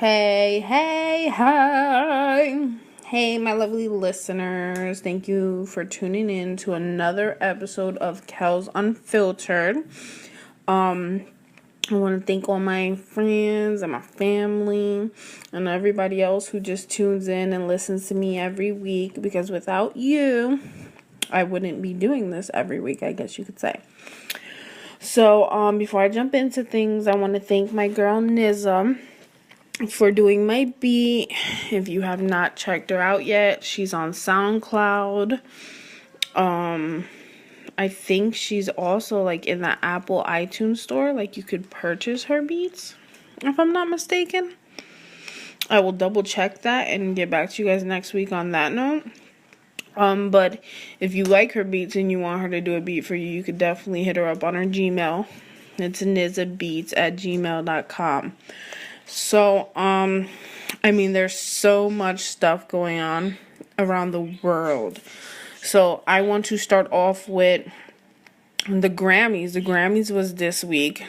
Hey, hey, hey. Hey, my lovely listeners. Thank you for tuning in to another episode of Kel's Unfiltered. I want to thank all my friends and my family and everybody else who just tunes in and listens to me every week, because without you, I wouldn't be doing this every week, I guess you could say. So, before I jump into things, I want to thank my girl Nizza for doing my beat. If you have not checked her out yet, she's on SoundCloud. I think she's also like in the Apple iTunes store. Like you could purchase her beats, if I'm not mistaken. I will double check that and get back to you guys next week on that note. But if you like her beats and you want her to do a beat for you, you could definitely hit her up on her Gmail. It's nizzabeats@gmail.com. So, there's so much stuff going on around the world. So, I want to start off with the Grammys. The Grammys was this week.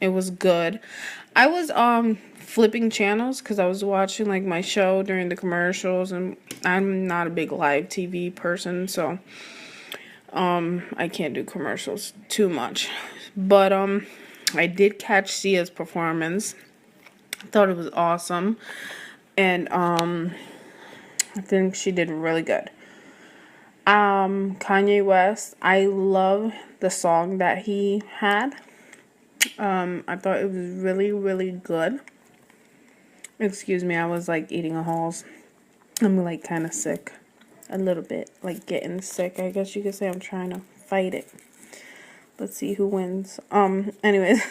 It was good. I was, flipping channels because I was watching, like, my show during the commercials, and I'm not a big live TV person, so, I can't do commercials too much. But, I did catch Sia's performance. I thought it was awesome, and I think she did really good. Kanye West, I love the song that he had. I thought it was really, really good. Excuse me, I was like eating a Halls. I'm like kind of sick, a little bit, like getting sick. I guess you could say I'm trying to fight it. Let's see who wins. Anyways.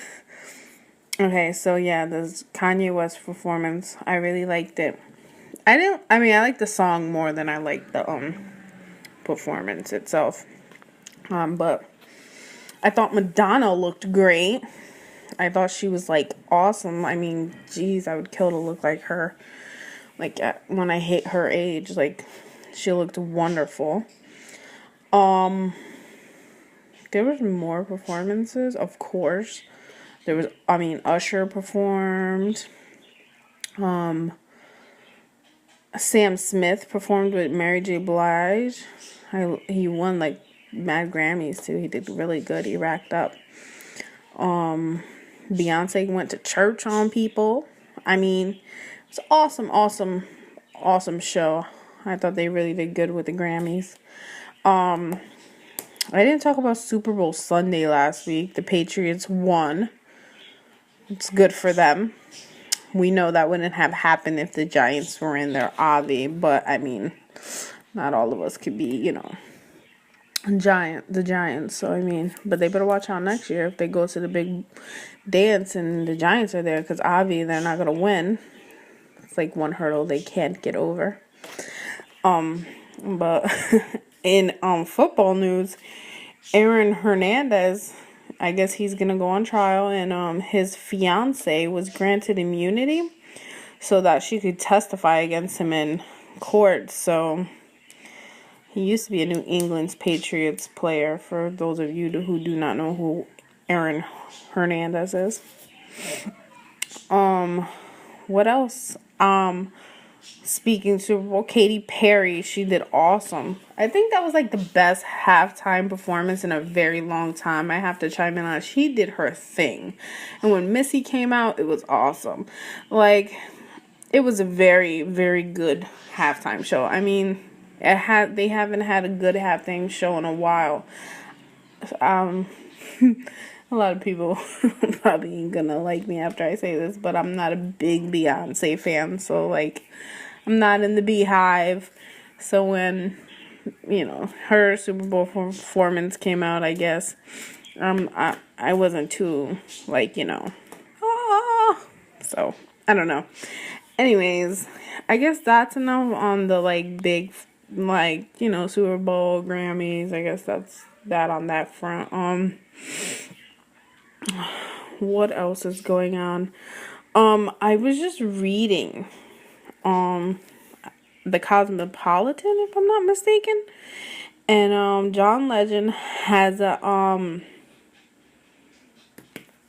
Okay, so yeah, this Kanye West performance, I really liked it. I like the song more than I like the performance itself. But I thought Madonna looked great. I thought she was like awesome. I mean, geez, I would kill to look like her. Like when I hit her age, like she looked wonderful. There was more performances, of course. There was, Usher performed. Sam Smith performed with Mary J. Blige. He won like mad Grammys too. He did really good. He racked up. Beyonce went to church on people. It's awesome show. I thought they really did good with the Grammys. I didn't talk about Super Bowl Sunday last week. The Patriots won. It's good for them. We know that wouldn't have happened if the Giants were in there, obvi. But, not all of us could be, the Giants. So, but they better watch out next year if they go to the big dance and the Giants are there. Because, obvi, they're not going to win. It's like one hurdle they can't get over. But in football news, Aaron Hernandez, I guess he's going to go on trial, and his fiance was granted immunity so that she could testify against him in court. So he used to be a New England Patriots player, for those of you who do not know who Aaron Hernandez is. What else? Speaking Super Bowl, Katy Perry, she did awesome. I think that was like the best halftime performance in a very long time. I have to chime in on it. She did her thing. And when Missy came out, it was awesome. Like, it was a very, very good halftime show. They haven't had a good halftime show in a while. A lot of people probably ain't gonna like me after I say this, but I'm not a big Beyonce fan, so like I'm not in the Beehive. So when her Super Bowl performance came out, I guess I wasn't too so I don't know. Anyways, I guess that's enough on the big Super Bowl, Grammys. I guess that's that on that front. What else is going on? I was just reading the Cosmopolitan, if I'm not mistaken, and John Legend has a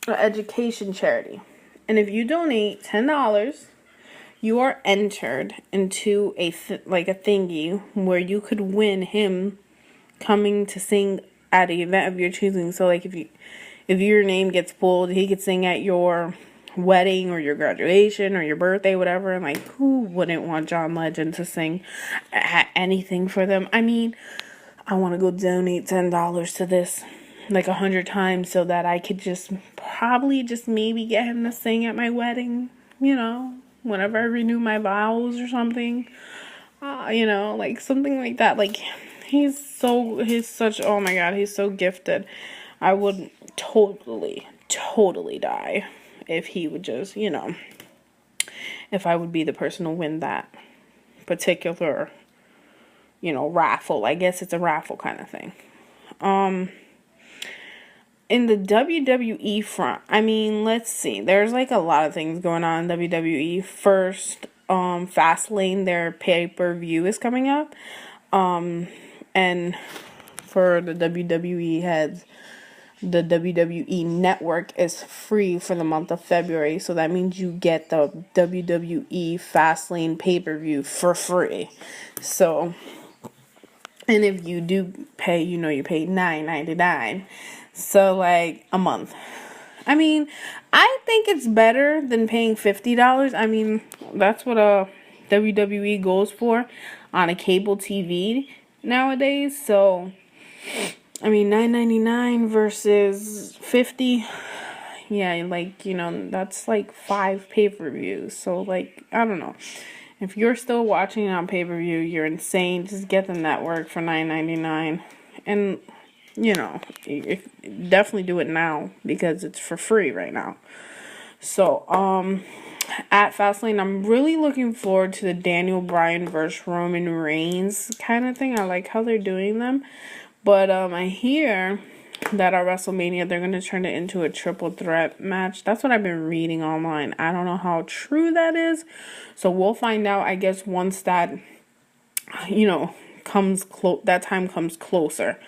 education charity, and if you donate $10, you are entered into a like a thingy where you could win him coming to sing at an event of your choosing. So like if your name gets pulled, he could sing at your wedding or your graduation or your birthday, whatever. And like, who wouldn't want John Legend to sing anything for them? I mean, I want to go donate $10 to this like 100 times so that I could just probably just maybe get him to sing at my wedding, whenever I renew my vows or something, like something like that. Like he's such, oh my God, he's so gifted. I would totally die if he would just, if I would be the person to win that particular, raffle. I guess it's a raffle kind of thing. In the WWE front, I mean, let's see. There's like a lot of things going on in WWE. First, Fastlane, their pay-per-view is coming up. And for the WWE heads, the WWE network is free for the month of February. So that means you get the WWE Fastlane pay-per-view for free. So, and if you do pay, you pay $9.99. So, like, a month. I mean, I think it's better than paying $50. I mean, that's what WWE goes for on a cable TV nowadays. So, I mean, $9.99 versus $50. Yeah, like, that's like 5 pay-per-views. So, like, I don't know. If you're still watching it on pay-per-view, you're insane. Just get the network for $9.99. And definitely do it now because it's for free right now. So, at Fastlane, I'm really looking forward to the Daniel Bryan versus Roman Reigns kind of thing. I like how they're doing them. But, I hear that at WrestleMania, they're going to turn it into a triple threat match. That's what I've been reading online. I don't know how true that is. So, we'll find out, I guess, once that, that time comes closer.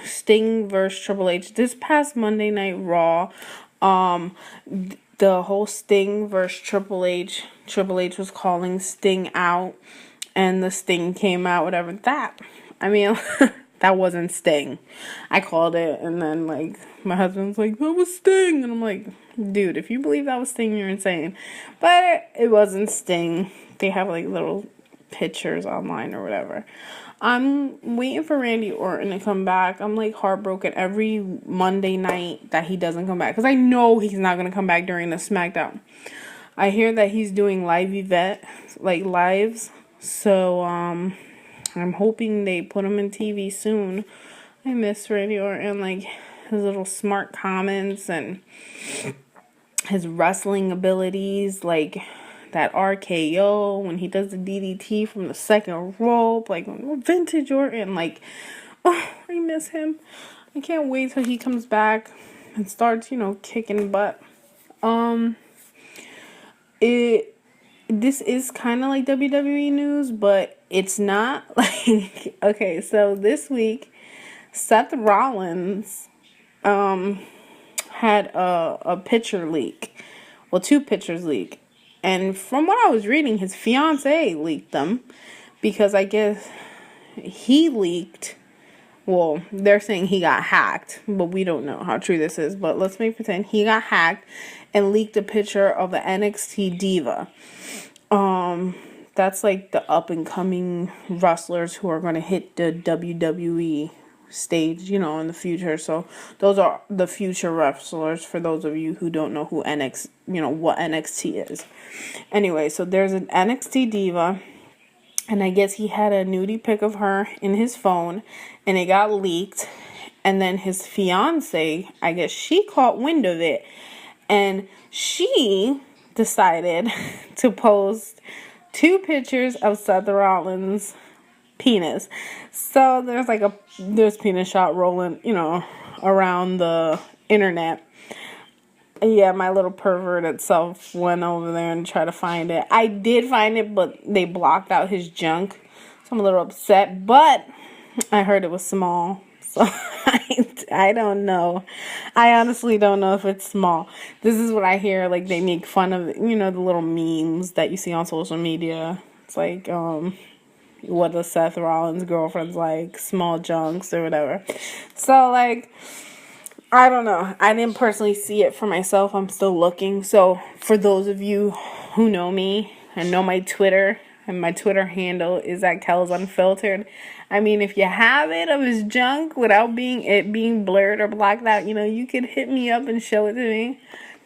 Sting versus Triple H. This past Monday Night Raw, the whole Sting versus Triple H was calling Sting out, and the Sting came out, whatever. That wasn't Sting. I called it, and then, like, my husband's like, that was Sting, and I'm like, dude, if you believe that was Sting, you're insane. But it wasn't Sting. They have, like, little pictures online or whatever. I'm waiting for Randy Orton to come back. I'm like heartbroken every Monday night that he doesn't come back. Because I know he's not going to come back during the SmackDown. I hear that he's doing lives. So, I'm hoping they put him in TV soon. I miss Randy Orton. Like, his little smart comments and his wrestling abilities. Like, that RKO when he does the DDT from the second rope, like vintage Orton, like, oh, I miss him. I can't wait till he comes back and starts, kicking butt. This is kind of like WWE news, but it's not. Like, okay, so this week, Seth Rollins, had a picture leak. Well, 2 pictures leak. And from what I was reading, his fiance leaked them because I guess he leaked. Well, they're saying he got hacked, but we don't know how true this is. But let's make pretend he got hacked and leaked a picture of the NXT diva. That's like the up and coming wrestlers who are going to hit the WWE stage, in the future. So those are the future wrestlers for those of you who don't know who what NXT is. Anyway, so there's an NXT diva, and I guess he had a nudie pic of her in his phone, and it got leaked, and then his fiance, I guess she caught wind of it, and she decided to post 2 pictures of Seth Rollins' penis. So there's penis shot rolling, around the internet. Yeah, my little perverted self went over there and tried to find it. I did find it, but they blocked out his junk. So I'm a little upset, but I heard it was small. So I don't know. I honestly don't know if it's small. This is what I hear. Like, they make fun of, the little memes that you see on social media. It's like, what the Seth Rollins girlfriend's like, small junks or whatever. So, like, I don't know. I didn't personally see it for myself. I'm still looking. So, for those of you who know me and know my Twitter, and my Twitter handle is at Kells Unfiltered. I mean, if you have it of his junk without being blurred or blacked out, you could hit me up and show it to me.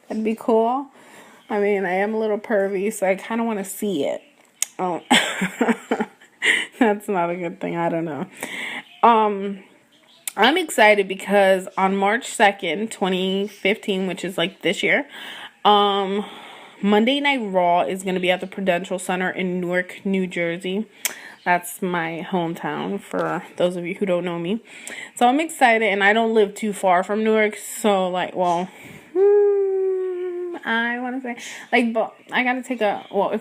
That'd be cool. I mean, I am a little pervy, so I kind of want to see it. Oh, that's not a good thing. I don't know. I'm excited because on March 2nd, 2015, which is like this year, Monday Night Raw is going to be at the Prudential Center in Newark, New Jersey. That's my hometown for those of you who don't know me. So I'm excited, and I don't live too far from Newark. So, like, well, I want to say, like, but I got to take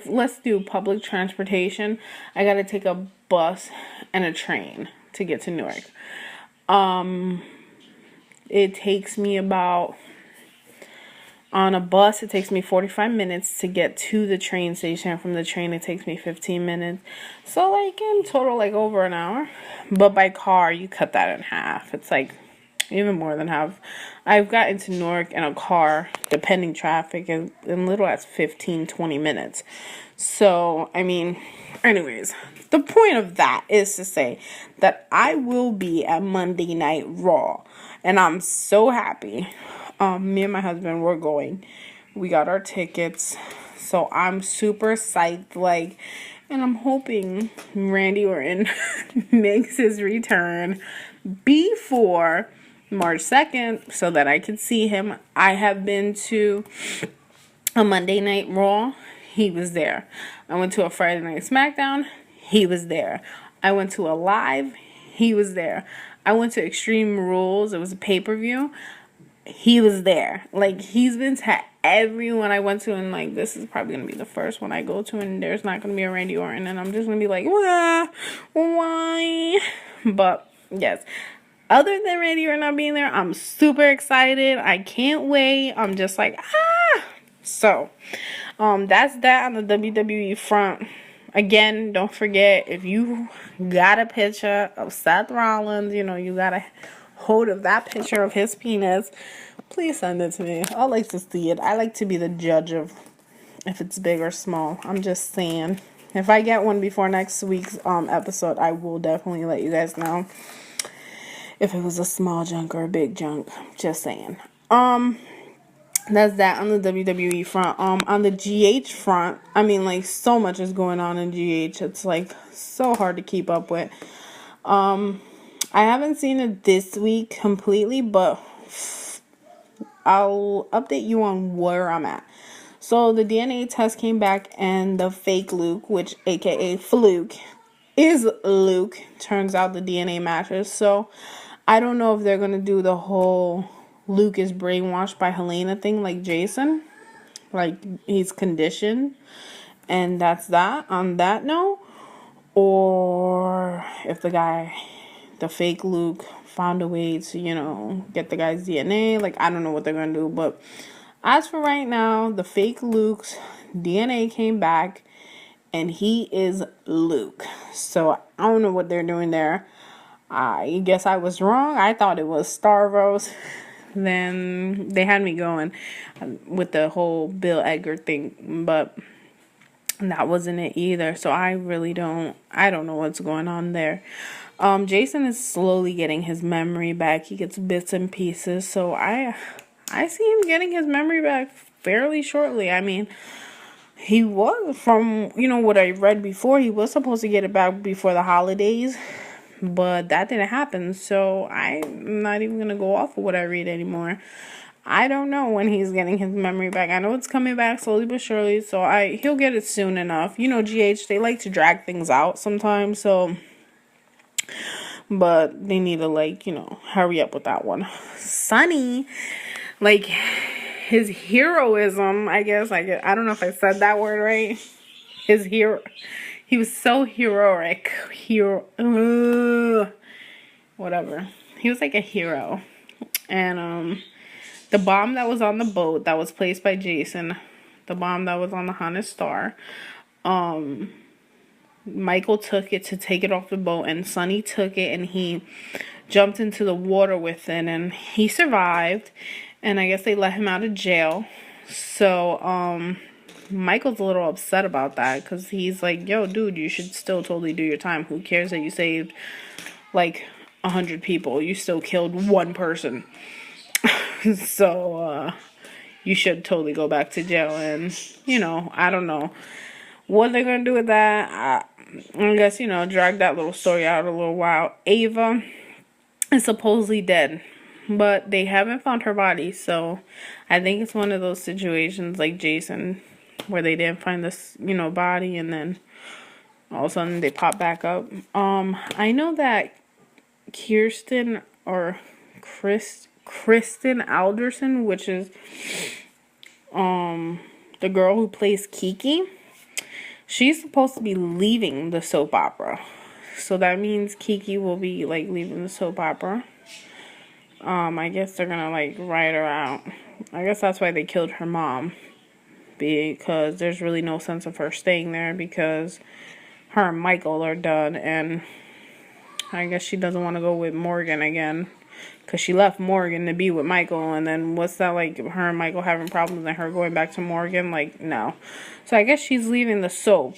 let's do public transportation, I got to take a bus and a train to get to Newark. It takes me on a bus, it takes me 45 minutes to get to the train station. From the train, it takes me 15 minutes. So, like, in total, like, over an hour. But by car, you cut that in half. It's, like, even more than half. I've gotten to Newark in a car, depending traffic, in little as 15, 20 minutes. So, I mean, anyways, the point of that is to say that I will be at Monday Night Raw. And I'm so happy. Me and my husband, we're going. We got our tickets. So I'm super psyched, like, and I'm hoping Randy Orton makes his return before March 2nd so that I can see him. I have been to a Monday Night Raw. He was there. I went to a Friday Night SmackDown. He was there. I went to a live. He was there. I went to Extreme Rules. It was a pay-per-view. He was there. Like, he's been to everyone I went to, and, like, this is probably going to be the first one I go to, and there's not going to be a Randy Orton, and I'm just going to be like, why? But, yes. Other than Randy Orton not being there, I'm super excited. I can't wait. I'm just like, So, that's that on the WWE front. Again, don't forget, if you got a picture of Seth Rollins, you got a hold of that picture of his penis, please send it to me. I like to see it. I like to be the judge of if it's big or small. I'm just saying. If I get one before next week's episode, I will definitely let you guys know if it was a small junk or a big junk. Just saying. That's that on the WWE front. On the GH front, I mean, like, so much is going on in GH. It's, like, so hard to keep up with. I haven't seen it this week completely, but I'll update you on where I'm at. So the DNA test came back, and the fake Luke, which aka Fluke, is Luke. Turns out the DNA matches. So I don't know if they're gonna do the whole Luke is brainwashed by Helena thing like Jason. Like, he's conditioned, and that's that on that note. Or if the fake Luke, found a way to, get the guy's DNA. Like, I don't know what they're going to do. But as for right now, the fake Luke's DNA came back, and he is Luke. So I don't know what they're doing there. I guess I was wrong. I thought it was Starvos. Then they had me going with the whole Bill Edgar thing. But that wasn't it either. So I don't know what's going on there. Jason is slowly getting his memory back. He gets bits and pieces. So I see him getting his memory back fairly shortly. I mean, he was, from, what I read before, he was supposed to get it back before the holidays. But that didn't happen. So I'm not even going to go off of what I read anymore. I don't know when he's getting his memory back. I know it's coming back slowly but surely. So he'll get it soon enough. GH, they like to drag things out sometimes. So... but they need to, hurry up with that one. Sonny, like, his heroism, I guess, I don't know if I said that word right. He was so heroic. Whatever. he was like a hero. And the bomb that was on the boat that was placed by Jason, the bomb that was on the Honda Star, Michael took it to take it off the boat, and Sonny took it and he jumped into the water with it, and he survived. And I guess they let him out of jail. So, Michael's a little upset about that because he's like, yo, dude, you should still totally do your time. Who cares that you saved like 100 people? You still killed one person. So, you should totally go back to jail. And, I don't know what they're going to do with that. I guess, drag that little story out a little while. Ava is supposedly dead, but they haven't found her body. So I think it's one of those situations like Jason where they didn't find this, body, and then all of a sudden they pop back up. I know that Kristen Alderson, which is the girl who plays Kiki, she's supposed to be leaving the soap opera. So that means Kiki will be like leaving the soap opera. I guess they're gonna like write her out. I guess that's why they killed her mom, because there's really no sense of her staying there because her and Michael are done, and I guess she doesn't want to go with Morgan again because she left Morgan to be with Michael. And then what's that, like, her and Michael having problems and her going back to Morgan? Like, no. So I guess she's leaving the soap.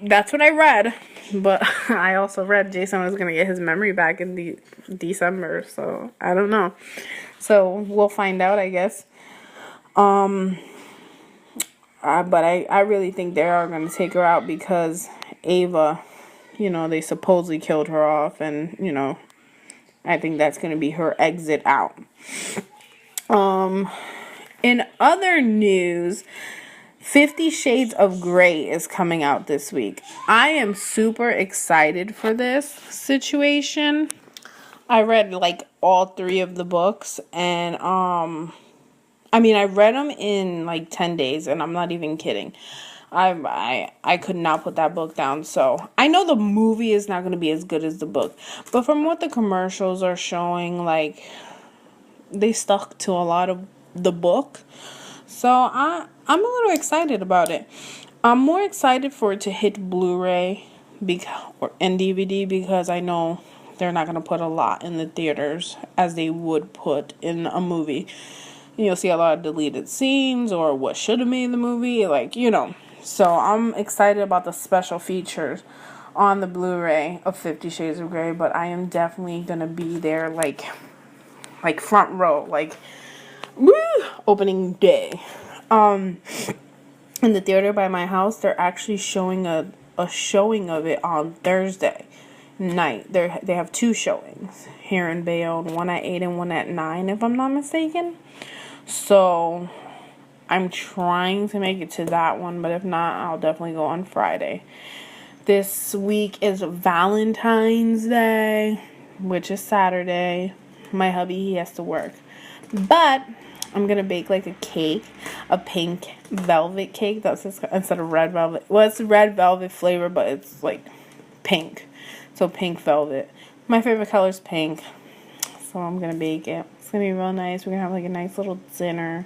That's what I read, but I also read Jason was going to get his memory back in December, so I don't know. So we'll find out, I guess. But I really think they are going to take her out because Ava, they supposedly killed her off, and, I think that's going to be her exit out. In other news, 50 Shades of Grey is coming out this week. I am super excited for this situation. I read like all 3 of the books, and I read them in like 10 days, and I'm not even kidding. I could not put that book down. So I know the movie is not going to be as good as the book, but from what the commercials are showing, like, they stuck to a lot of the book. So I'm a little excited about it. I'm more excited for it to hit Blu-ray and DVD because I know they're not going to put a lot in the theaters as they would put in a movie. You'll see a lot of deleted scenes or what should have made the movie, So I'm excited about the special features on the Blu-ray of 50 Shades of Grey, but I am definitely going to be there, like front row, woo, opening day. In the theater by my house, they're actually showing a showing of it on Thursday night. They have 2 showings here in Bayonne, one at 8 and one at 9, if I'm not mistaken. So I'm trying to make it to that one, but if not, I'll definitely go on Friday. This week is Valentine's Day, which is Saturday. My hubby, he has to work. But I'm going to bake like a cake, a pink velvet cake. That's just, instead of red velvet. Well, it's red velvet flavor, but it's like pink. So pink velvet. My favorite color is pink. So I'm going to bake it. It's going to be real nice. We're going to have like a nice little dinner.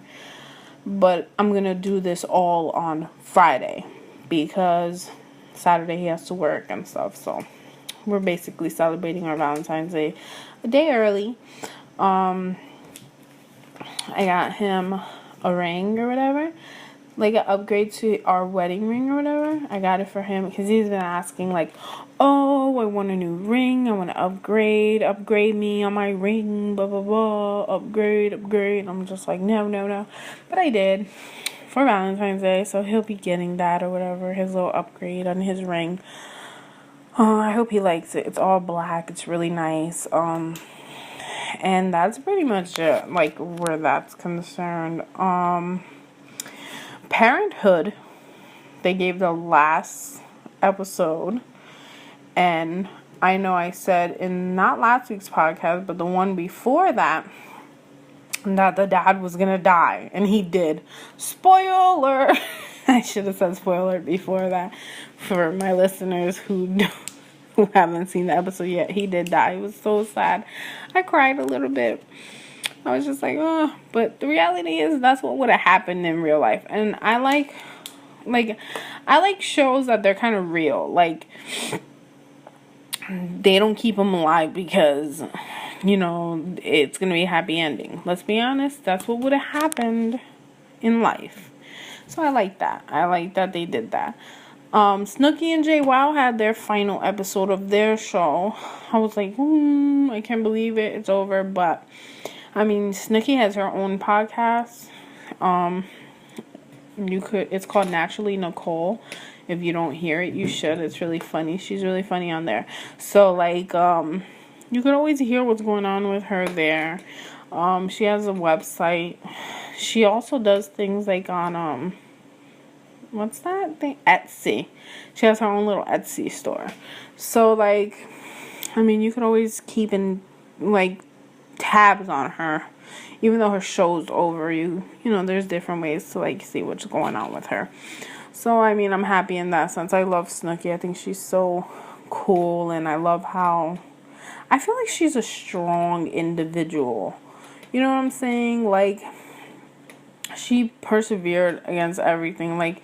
But I'm going to do this all on Friday because Saturday he has to work and stuff. So we're basically celebrating our Valentine's Day a day early. I got him a ring or whatever, like an upgrade to our wedding ring or whatever. I got it for him because he's been asking like, oh, I want a new ring, I want to upgrade me on my ring, blah blah blah, upgrade. I'm just like, no, but I did for Valentine's Day, so he'll be getting that or whatever, his little upgrade on his ring. I hope he likes it. It's all black, it's really nice. And that's pretty much it, like, where that's concerned. Parenthood, they gave the last episode, and I know I said in not last week's podcast, but the one before that the dad was gonna die, and he did. Spoiler! I should have said spoiler before that for my listeners who who haven't seen the episode yet, he did die. It was so sad. I cried a little bit. I was just like, oh. But the reality is that's what would have happened in real life. And I like shows that they're kind of real. Like, they don't keep them alive because, it's going to be a happy ending. Let's be honest. That's what would have happened in life. So I like that. I like that they did that. Snooki and JWoww had their final episode of their show. I was like, I can't believe it. It's over. But, I mean, Snooki has her own podcast. It's called Naturally Nicole. If you don't hear it, you should. It's really funny. She's really funny on there. So, like, you could always hear what's going on with her there. She has a website. She also does things like on, what's that thing? Etsy. She has her own little Etsy store. So, like, I mean, you could always keep in, like, tabs on her. Even though her show's over, there's different ways to, like, see what's going on with her. So, I mean, I'm happy in that sense. I love Snooki. I think she's so cool, and I love how I feel like she's a strong individual. You know what I'm saying? Like, she persevered against everything. Like,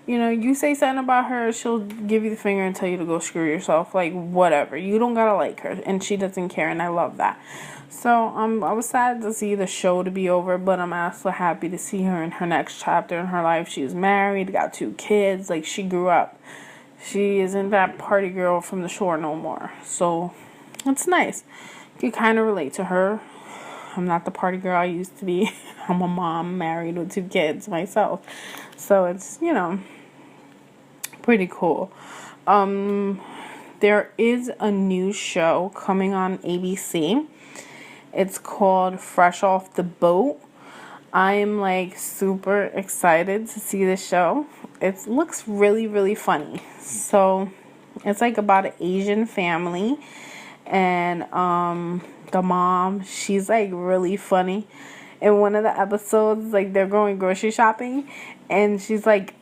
you say something about her, she'll give you the finger and tell you to go screw yourself. Like, whatever. You don't gotta like her, and she doesn't care, and I love that. So, I was sad to see the show to be over, but I'm also happy to see her in her next chapter in her life. She's married, got 2 kids, like, she grew up. She isn't that party girl from the shore no more. So, it's nice. You kind of relate to her. I'm not the party girl I used to be. I'm a mom married with 2 kids myself. So, it's, pretty cool. There is a new show coming on ABC. It's called Fresh Off the Boat. I'm like super excited to see the show. It looks really, really funny. So it's like about an Asian family, and the mom, she's like really funny. In one of the episodes, like, they're going grocery shopping, and she's like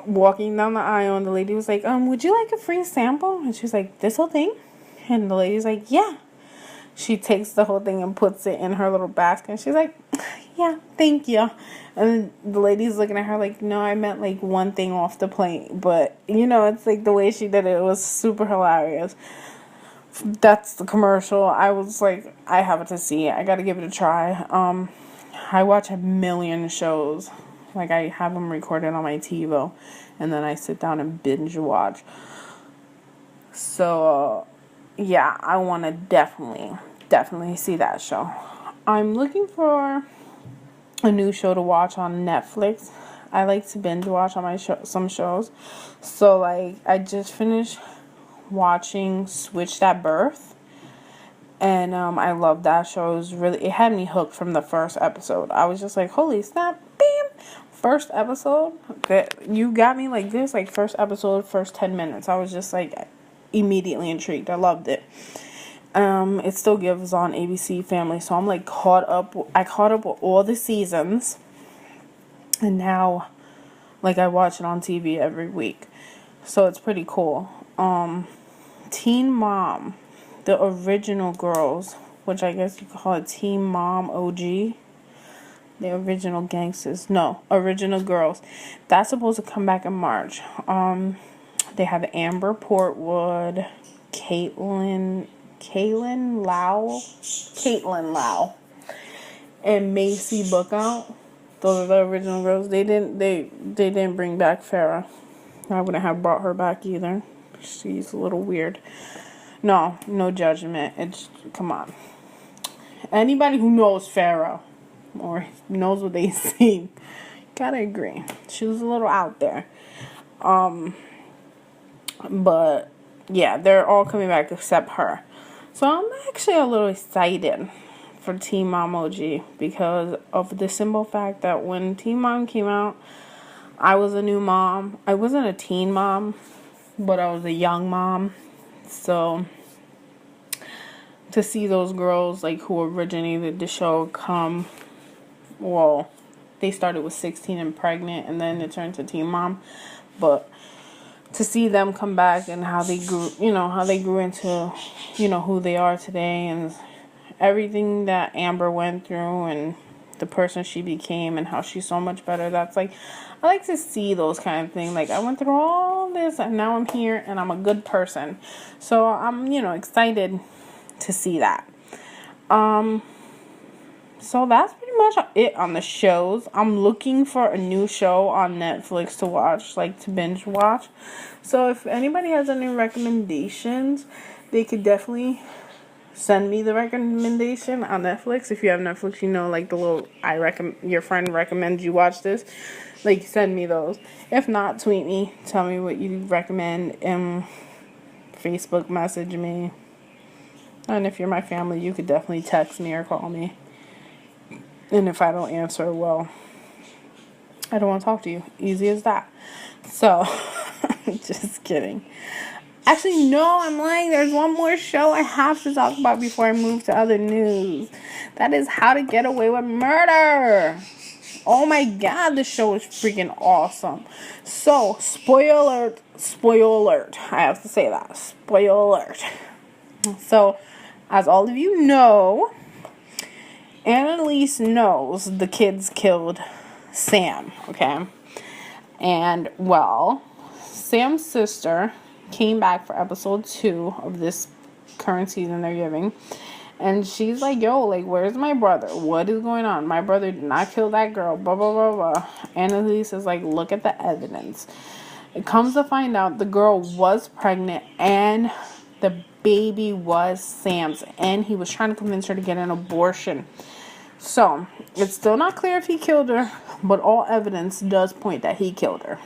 walking down the aisle, and the lady was like, would you like a free sample? And she's like, this whole thing? And the lady's like, yeah. She takes the whole thing and puts it in her little basket. And she's like, yeah, thank you. And the lady's looking at her like, no, I meant like one thing off the plate. But, it's like the way she did it was super hilarious. That's the commercial. I was like, I have to see it. I got to give it a try. I watch a million shows. Like, I have them recorded on my TiVo. And then I sit down and binge watch. So, yeah, I want to definitely see that show. I'm looking for a new show to watch on Netflix. I like to binge watch on some shows. So, like, I just finished watching Switched at Birth. And I love that show. It had me hooked from the first episode. I was just like, holy snap, bam! First episode, you got me like this, like first episode, first 10 minutes. I was just like immediately intrigued. I loved it. It still gives on ABC Family, so I'm like caught up. I caught up with all the seasons, and now, like, I watch it on TV every week, so it's pretty cool. Teen Mom, the original girls, which I guess you could call it Teen Mom OG. The original gangsters. No, original girls. That's supposed to come back in March. They have Amber Portwood, Caitlin Lau, and Macy Bookout. Those are the original girls. They didn't bring back Farrah. I wouldn't have brought her back either. She's a little weird. No judgment. Come on. Anybody who knows Farrah or knows what they see, gotta agree. She was a little out there. But yeah, they're all coming back except her. So I'm actually a little excited for Teen Mom OG because of the simple fact that when Teen Mom came out, I was a new mom. I wasn't a teen mom, but I was a young mom. So to see those girls like who originated the show come, they started with 16 and pregnant, and then it turned to Teen Mom. But to see them come back and how they grew, how they grew into, who they are today, and everything that Amber went through and the person she became and how she's so much better. That's like, I like to see those kind of things. Like, I went through all this and now I'm here and I'm a good person. So I'm, excited to see that. So that's pretty much it on the shows. I'm looking for a new show on Netflix to watch, like to binge watch. So if anybody has any recommendations, they could definitely send me the recommendation on Netflix. If you have Netflix, like the little your friend recommends you watch this, like send me those. If not, tweet me, tell me what you recommend, and Facebook message me. And if you're my family, you could definitely text me or call me. And if I don't answer, well, I don't want to talk to you. Easy as that. So, just kidding. Actually, no, I'm lying. There's one more show I have to talk about before I move to other news. That is How to Get Away with Murder. Oh my God, this show is freaking awesome. So, spoiler alert. I have to say that. Spoiler alert. So, as all of you know, Annalise knows the kids killed Sam, okay? And, well, Sam's sister came back for episode 2 of this current season they're giving. And she's like, yo, like, where's my brother? What is going on? My brother did not kill that girl, blah, blah, blah, blah. Annalise is like, look at the evidence. It comes to find out the girl was pregnant and the baby was Sam's. And he was trying to convince her to get an abortion. So, it's still not clear if he killed her, but all evidence does point that he killed her.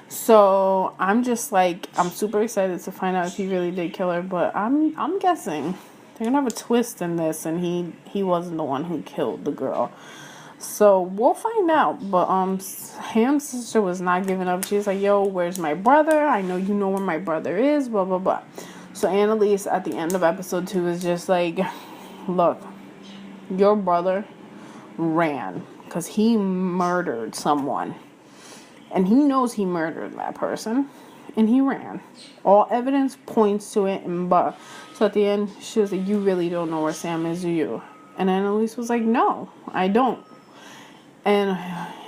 So, I'm just like, I'm super excited to find out if he really did kill her, but I'm guessing they're gonna have a twist in this, and he wasn't the one who killed the girl. So, we'll find out, but Ham's sister was not giving up. She was like, yo, where's my brother? I know you know where my brother is, blah, blah, blah. So, Annalise, at the end of episode 2, is just like, look, your brother ran because he murdered someone. And he knows he murdered that person. And he ran. All evidence points to it. So at the end, she was like, you really don't know where Sam is, do you? And Annalise was like, no, I don't. And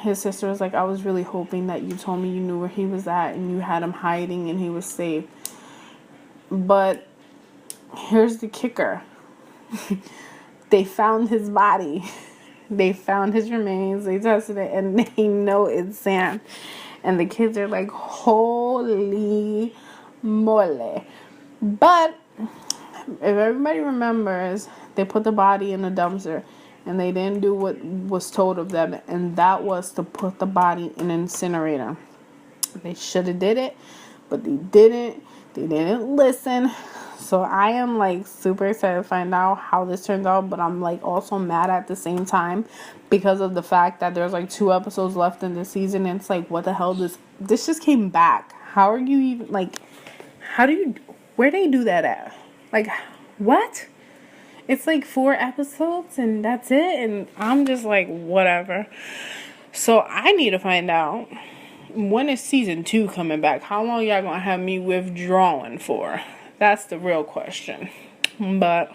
his sister was like, I was really hoping that you told me you knew where he was at and you had him hiding and he was safe. But here's the kicker. They found his body. They found his remains. They tested it. And they know it's Sam. And the kids are like, holy moly. But if everybody remembers, they put the body in a dumpster. And they didn't do what was told of them. And that was to put the body in an incinerator. They should have did it. But they didn't. They didn't listen. So I am like super excited to find out how this turns out, but I'm like also mad at the same time because of the fact that there's like 2 episodes left in the season and it's like, what the hell, this just came back. How are you even like, where they do that at? Like, what? It's like 4 episodes and that's it, and I'm just like, whatever. So I need to find out, when is season 2 coming back? How long y'all gonna have me withdrawing for? That's the real question. But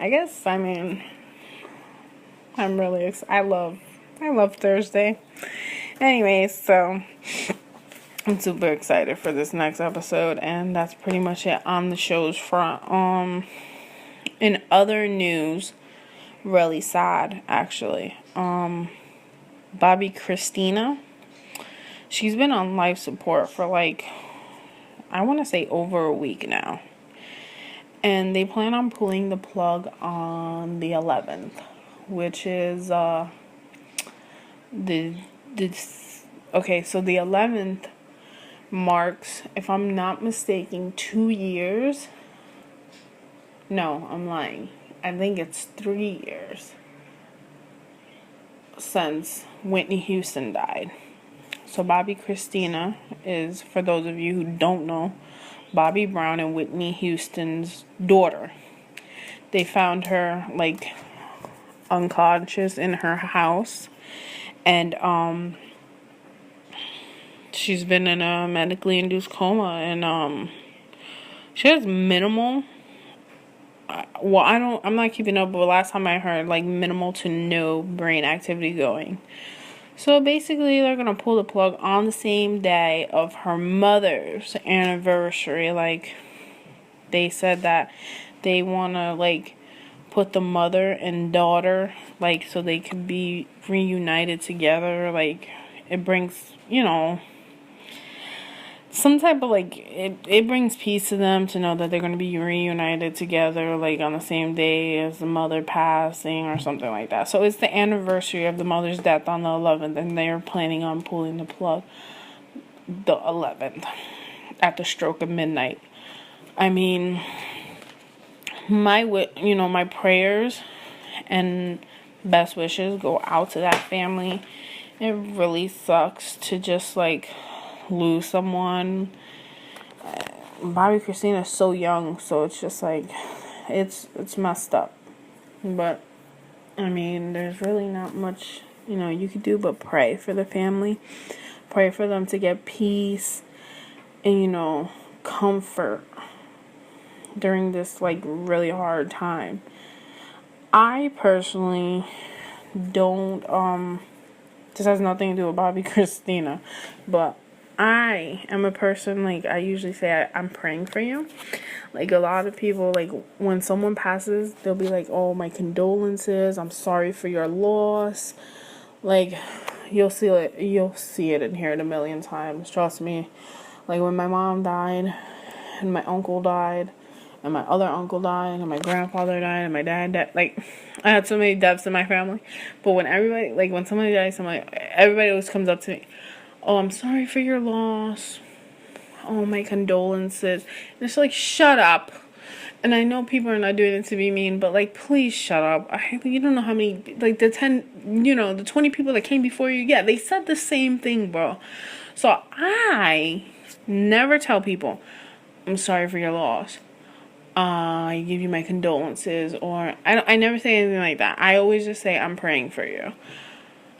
I guess, I mean, I'm really I love Thursday. Anyways, so I'm super excited for this next episode, and that's pretty much it on the show's front. In other news, really sad actually. Bobby Christina, she's been on life support for like, I want to say over a week now. And they plan on pulling the plug on the 11th, which is so the 11th marks, if I'm not mistaken, 2 years. No, I'm lying. I think it's 3 years since Whitney Houston died. So Bobby Christina is, for those of you who don't know, Bobby Brown and Whitney Houston's daughter. They found her like unconscious in her house, and She's been in a medically induced coma, and she has minimal. Well, I'm not keeping up, but last time I heard, like, minimal to no brain activity going. So basically, they're gonna pull the plug on the same day of her mother's anniversary. Like, they said that they wanna, like, put the mother and daughter, like, so they could be reunited together. Like, it brings, some type of, like, it brings peace to them to know that they're going to be reunited together, like, on the same day as the mother passing or something like that. So it's the anniversary of the mother's death on the 11th, and they're planning on pulling the plug the 11th at the stroke of midnight. I mean, my prayers and best wishes go out to that family. It really sucks to just, like, lose someone. Bobby Christina's so young, so it's just like, it's messed up. But I mean, there's really not much you could do but pray for the family, pray for them to get peace and comfort during this, like, really hard time. I personally don't this has nothing to do with Bobby Christina, but I am a person, like, I usually say I'm praying for you. Like, a lot of people, like, when someone passes, they'll be like, oh, my condolences, I'm sorry for your loss. Like, you'll see it and hear it a million times, trust me. Like, when my mom died, and my uncle died, and my other uncle died, and my grandfather died, and my dad died. Like, I had so many deaths in my family. But when when somebody dies, everybody always comes up to me. Oh, I'm sorry for your loss. Oh, my condolences. And it's like, shut up. And I know people are not doing it to be mean, but, like, please shut up. You don't know how many, like, the 20 people that came before you, yeah, they said the same thing, bro. So I never tell people, I'm sorry for your loss. I give you my condolences, or I never say anything like that. I always just say, I'm praying for you.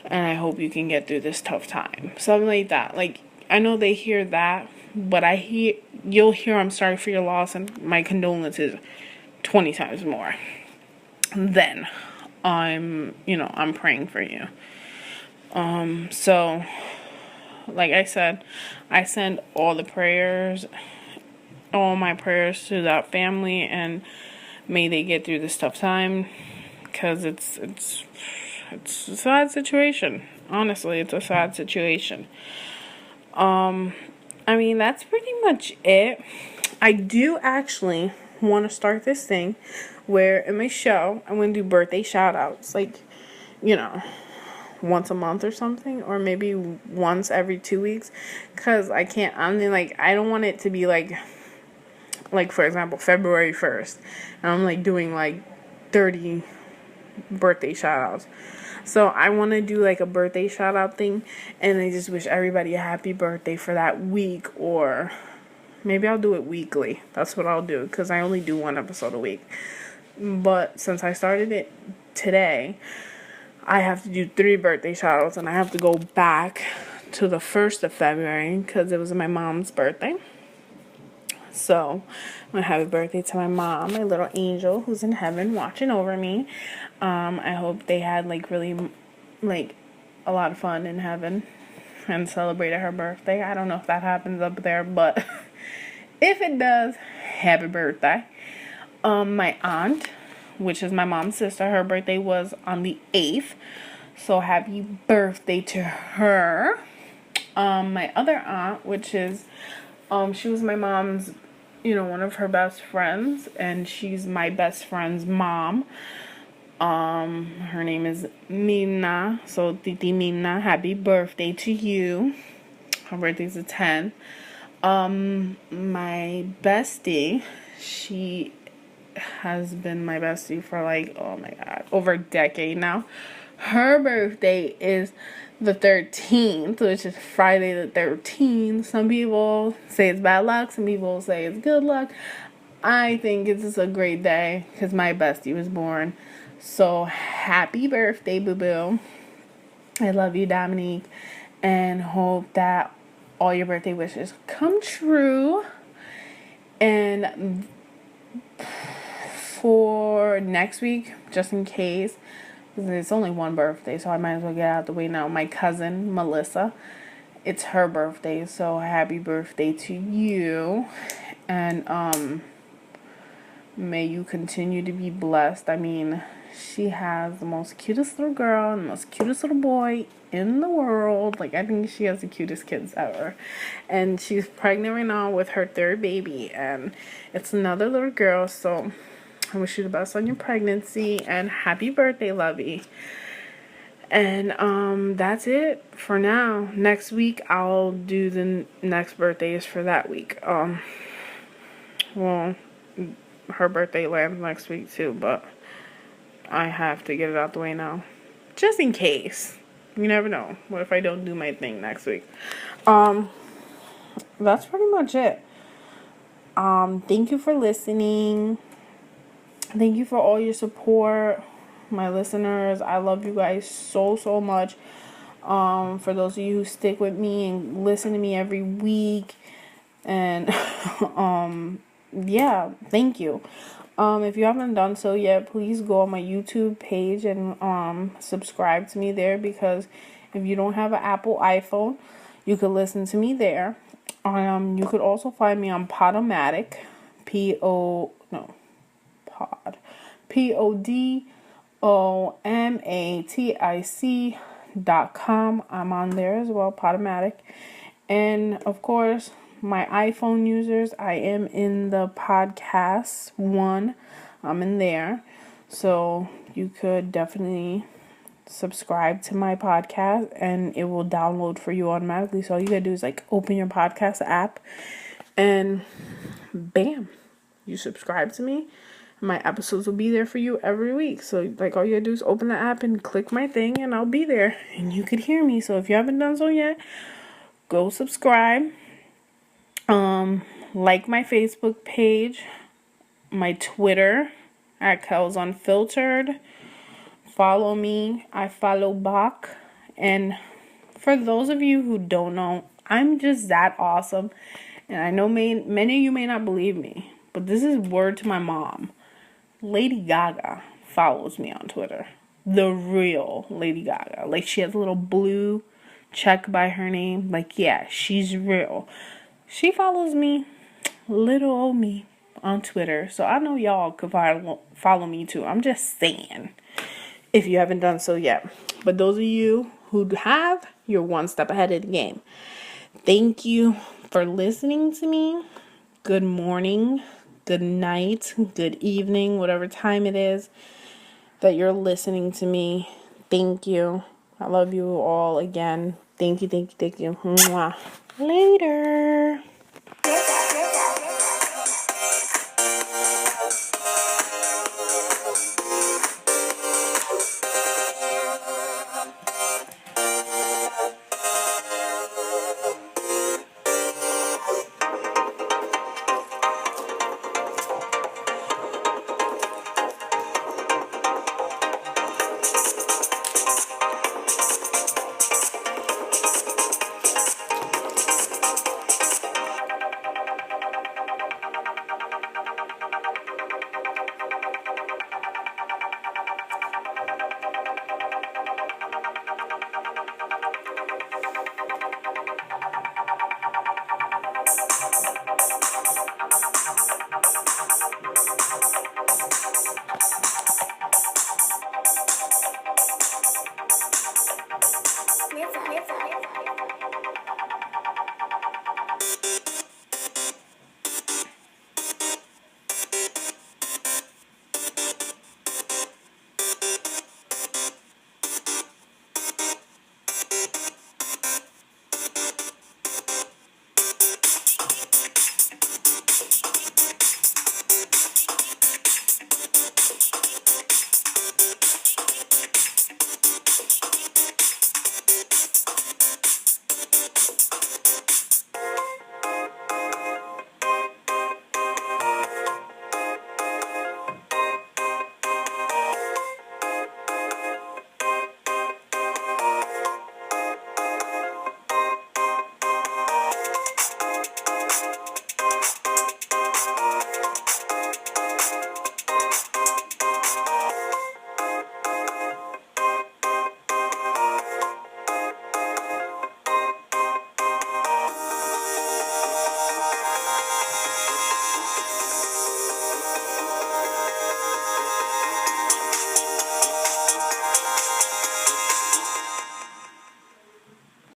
And I hope you can get through this tough time. Something like that. Like, I know they hear that, but you'll hear I'm sorry for your loss and my condolences 20 times more. Then I'm praying for you. So, like I said, I send all my prayers to that family, and may they get through this tough time, because it's a sad situation. Honestly, it's a sad situation. I mean, that's pretty much it. I do actually want to start this thing where in my show, I'm going to do birthday shout outs. Like, once a month or something. Or maybe once every 2 weeks. Because I don't want it to be like, for example, February 1st. And I'm, like, doing, like, 30 birthday shout outs. So I want to do, like, a birthday shout out thing, and I just wish everybody a happy birthday for that week, or maybe I'll do it weekly. That's what I'll do, because I only do one episode a week. But since I started it today, I have to do 3 birthday shout outs, and I have to go back to the 1st of February because it was my mom's birthday. So, I'm going to happy birthday to my mom, my little angel who's in heaven watching over me. I hope they had, like, really, like, a lot of fun in heaven and celebrated her birthday. I don't know if that happens up there, but if it does, happy birthday. My aunt, which is my mom's sister, her birthday was on the 8th. So, happy birthday to her. My other aunt, which is, she was my mom's, one of her best friends, and she's my best friend's mom. Her name is Mina, so Titi Mina, happy birthday to you. Her birthday's the 10th. My bestie, she has been my bestie for, like, oh my god, over a decade now. Her birthday is the 13th, which is Friday the 13th. Some people say it's bad luck, some people say it's good luck. I think it's just a great day because my bestie was born. So happy birthday, boo-boo. I love you, Dominique, and hope that all your birthday wishes come true. And for next week, just in case, because it's only one birthday, so I might as well get out of the way now. My cousin, Melissa, it's her birthday, so happy birthday to you. And may you continue to be blessed. I mean, she has the most cutest little girl and the most cutest little boy in the world. Like, I think she has the cutest kids ever. And she's pregnant right now with her third baby, and it's another little girl. So I wish you the best on your pregnancy, and happy birthday, lovey. And that's it for now. Next week I'll do the next birthdays for that week. Well, her birthday lands next week too, but I have to get it out the way now, just in case. You never know. What if I don't do my thing next week? That's pretty much it. Thank you for listening. Thank you for all your support, my listeners. I love you guys so, so much. For those of you who stick with me and listen to me every week, and yeah, thank you. If you haven't done so yet, please go on my YouTube page and subscribe to me there, because if you don't have an Apple iPhone, you could listen to me there. You could also find me on Podomatic, PODOMATIC.com. I'm on there as well, Podomatic. And of course, my iPhone users, I am in the podcast one. I'm in there. So you could definitely subscribe to my podcast and it will download for you automatically. So all you gotta do is like open your podcast app and bam, you subscribe to me. My episodes will be there for you every week. So like all you gotta do is open the app and click my thing and I'll be there and you could hear me. So if you haven't done so yet, go subscribe. Like my Facebook page, my Twitter at Kel's Unfiltered. Follow me. I follow back. And for those of you who don't know, I'm just that awesome. And I know many of you may not believe me, but this is word to my mom. Lady Gaga follows me on Twitter. The real Lady Gaga. Like, she has a little blue check by her name. Like, yeah, she's real. She follows me, little old me, on Twitter. So I know y'all could follow me too. I'm just saying, if you haven't done so yet. But those of you who have, you're one step ahead of the game. Thank you for listening to me. Good morning, good night, good evening, whatever time it is that you're listening to me. Thank you. I love you all again. Thank you, thank you, thank you. Mwah. Later.